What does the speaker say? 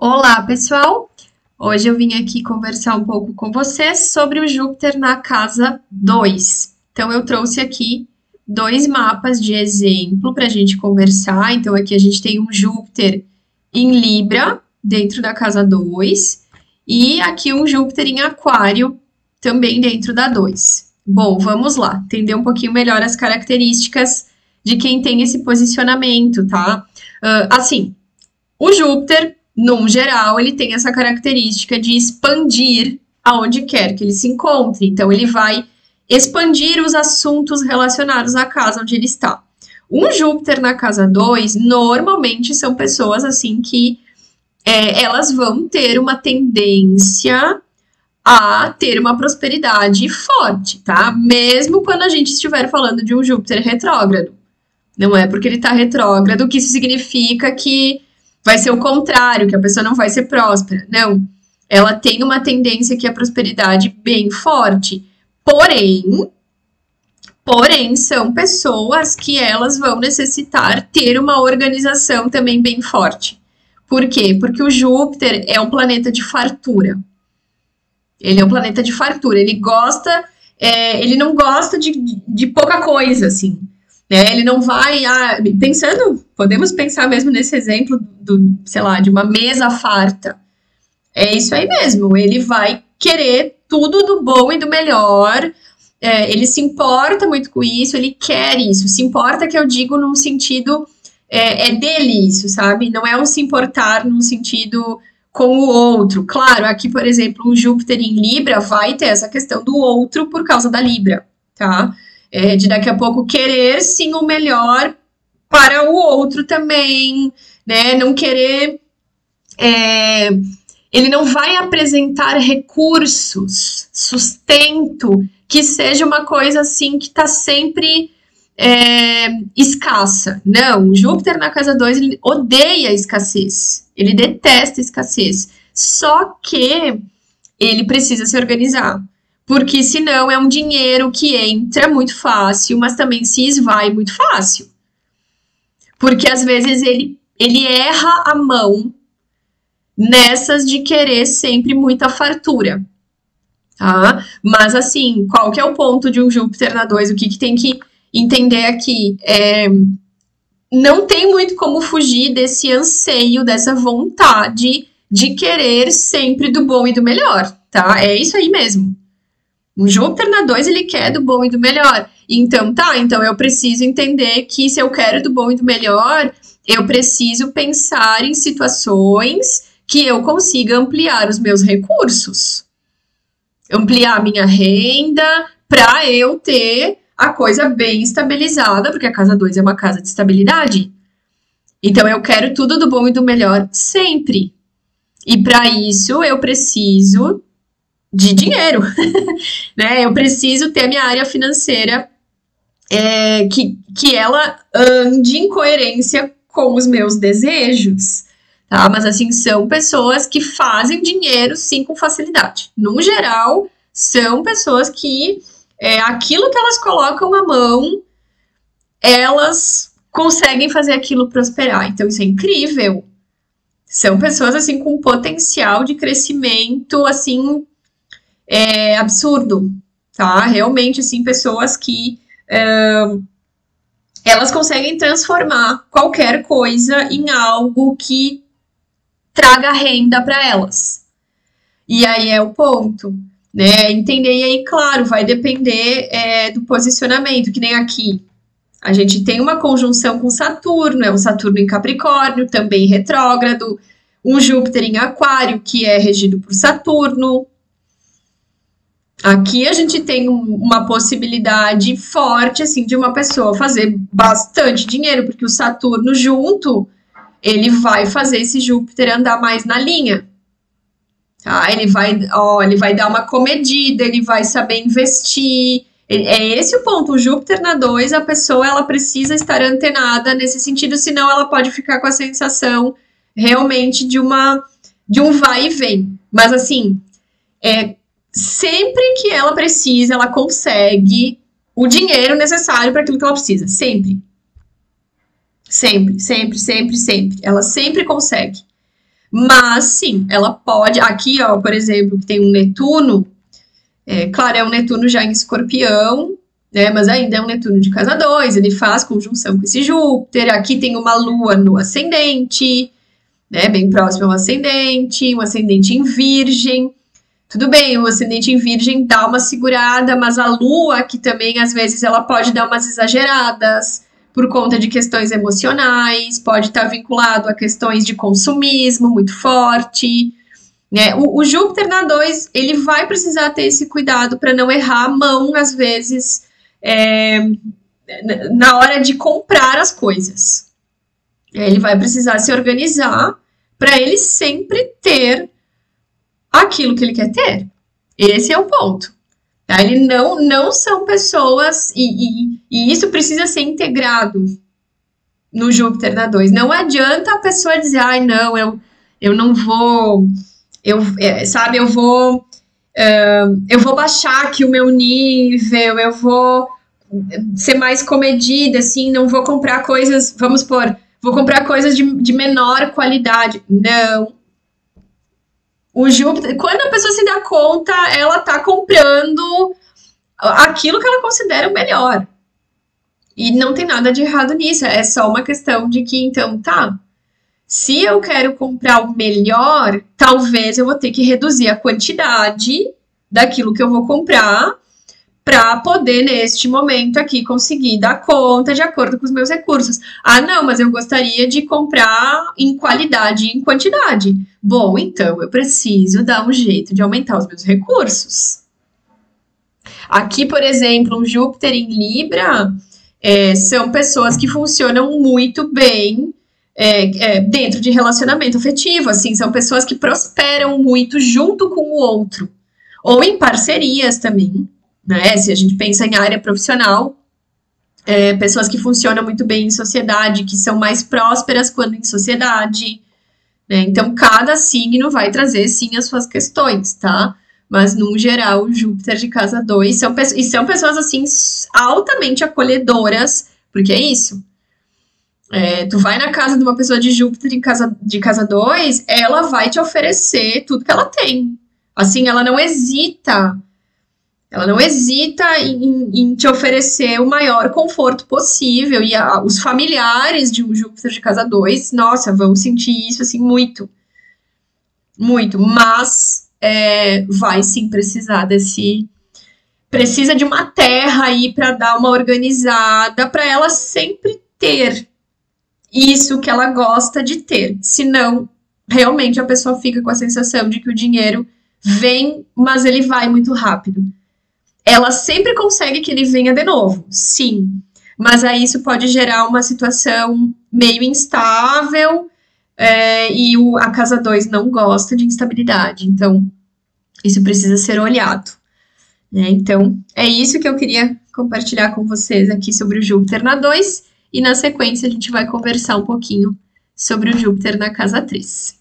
Olá, pessoal! Hoje eu vim aqui conversar um pouco com vocês sobre o Júpiter na casa 2. Então, eu trouxe aqui dois mapas de exemplo para a gente conversar. Então, aqui a gente tem um Júpiter em Libra, dentro da casa 2, e aqui um Júpiter em Aquário, também dentro da 2. Bom, vamos lá, entender um pouquinho melhor as características de quem tem esse posicionamento, tá? O Júpiter, num geral, ele tem essa característica de expandir aonde quer que ele se encontre. Então, ele vai expandir os assuntos relacionados à casa onde ele está. Um Júpiter na casa 2, normalmente são pessoas assim que elas vão ter uma tendência a ter uma prosperidade forte, tá? Mesmo quando a gente estiver falando de um Júpiter retrógrado. Não é porque ele está retrógrado que isso significa que vai ser o contrário, que a pessoa não vai ser próspera. Não. Ela tem uma tendência que é a prosperidade bem forte. Porém, são pessoas que elas vão necessitar ter uma organização também bem forte. Por quê? Porque o Júpiter é um planeta de fartura. Ele é um planeta de fartura. Ele não gosta de pouca coisa, assim. Ele não vai, podemos pensar mesmo nesse exemplo de uma mesa farta. É isso aí mesmo, ele vai querer tudo do bom e do melhor, ele se importa muito com isso, ele quer isso, se importa que eu digo num sentido, é dele isso, sabe? Não é um se importar num sentido com o outro. Claro, aqui, por exemplo, um Júpiter em Libra vai ter essa questão do outro por causa da Libra, tá? De daqui a pouco querer sim o melhor para o outro também, né? Não querer. Ele não vai apresentar recursos, sustento, que seja uma coisa assim que está sempre escassa. Não, Júpiter na casa 2 ele odeia a escassez, ele detesta a escassez. Só que ele precisa se organizar. Porque senão é um dinheiro que entra muito fácil, mas também se esvai muito fácil. Porque às vezes ele erra a mão nessas de querer sempre muita fartura. Tá? Mas assim, qual que é o ponto de um Júpiter na 2? O que tem que entender aqui? Não tem muito como fugir desse anseio, dessa vontade de querer sempre do bom e do melhor. Tá? É isso aí mesmo. Um Júpiter na 2, ele quer do bom e do melhor. Então eu preciso entender que se eu quero do bom e do melhor, eu preciso pensar em situações que eu consiga ampliar os meus recursos. Ampliar a minha renda para eu ter a coisa bem estabilizada, porque a casa 2 é uma casa de estabilidade. Então eu quero tudo do bom e do melhor sempre. E para isso eu preciso de dinheiro, né? Eu preciso ter a minha área financeira que ela ande em coerência com os meus desejos, tá? Mas assim, são pessoas que fazem dinheiro sim com facilidade. No geral, são pessoas que aquilo que elas colocam à mão, elas conseguem fazer aquilo prosperar. Então isso é incrível. São pessoas assim com potencial de crescimento assim absurdo, tá? Realmente, assim, pessoas que elas conseguem transformar qualquer coisa em algo que traga renda para elas. E aí é o ponto, né? Entender, e aí, claro, vai depender do posicionamento, que nem aqui. A gente tem uma conjunção com Saturno, um Saturno em Capricórnio, também retrógrado, um Júpiter em Aquário, que é regido por Saturno. Aqui a gente tem uma possibilidade forte, assim, de uma pessoa fazer bastante dinheiro, porque o Saturno junto, ele vai fazer esse Júpiter andar mais na linha. Tá? Ele vai dar uma comedida, ele vai saber investir. É esse o ponto. O Júpiter na 2, a pessoa ela precisa estar antenada nesse sentido, senão ela pode ficar com a sensação realmente de um vai e vem. Mas assim, sempre que ela precisa, ela consegue o dinheiro necessário para aquilo que ela precisa. Sempre. Sempre, sempre, sempre, sempre. Ela sempre consegue. Mas, sim, ela pode... Aqui, ó, por exemplo, que tem um Netuno, claro, é um Netuno já em Escorpião, né? Mas ainda é um Netuno de casa 2, ele faz conjunção com esse Júpiter. Aqui tem uma Lua no ascendente, né? Bem próximo ao ascendente, um ascendente em Virgem. Tudo bem, o ascendente em Virgem dá uma segurada, mas a Lua aqui também, às vezes, ela pode dar umas exageradas por conta de questões emocionais, pode estar vinculado a questões de consumismo muito forte, né? O Júpiter na 2, ele vai precisar ter esse cuidado para não errar a mão, às vezes, na hora de comprar as coisas. Ele vai precisar se organizar para ele sempre ter aquilo que ele quer ter. Esse é o ponto. Tá? Ele não são pessoas, e isso precisa ser integrado no Júpiter na 2. Não adianta a pessoa dizer, ai, não, eu não vou, sabe, eu vou baixar aqui o meu nível, eu vou ser mais comedida, assim, não vou comprar coisas, vamos supor, vou comprar coisas de menor qualidade. Não. O Júpiter, quando a pessoa se dá conta, ela tá comprando aquilo que ela considera o melhor. E não tem nada de errado nisso, é só uma questão de que, então, tá, se eu quero comprar o melhor, talvez eu vou ter que reduzir a quantidade daquilo que eu vou comprar para poder, neste momento aqui, conseguir dar conta de acordo com os meus recursos. Ah, não, mas eu gostaria de comprar em qualidade e em quantidade. Bom, então eu preciso dar um jeito de aumentar os meus recursos. Aqui, por exemplo, um Júpiter em Libra são pessoas que funcionam muito bem dentro de relacionamento afetivo, assim, são pessoas que prosperam muito junto com o outro, ou em parcerias também, né? Se a gente pensa em área profissional, pessoas que funcionam muito bem em sociedade, que são mais prósperas quando em sociedade, né? Então, cada signo vai trazer, sim, as suas questões, tá? Mas, no geral, o Júpiter de casa 2 são pessoas, assim, altamente acolhedoras, porque é isso. Tu vai na casa de uma pessoa de Júpiter de casa 2, ela vai te oferecer tudo que ela tem. Assim, ela não hesita em te oferecer o maior conforto possível. E os familiares de um Júpiter de casa 2, nossa, vão sentir isso, assim, muito. Muito. Mas vai sim precisar precisa de uma terra aí para dar uma organizada, para ela sempre ter isso que ela gosta de ter. Senão, realmente a pessoa fica com a sensação de que o dinheiro vem, mas ele vai muito rápido. Ela sempre consegue que ele venha de novo, sim. Mas aí isso pode gerar uma situação meio instável, e a casa 2 não gosta de instabilidade. Então, isso precisa ser olhado, né? Então, é isso que eu queria compartilhar com vocês aqui sobre o Júpiter na 2. E na sequência a gente vai conversar um pouquinho sobre o Júpiter na casa 3.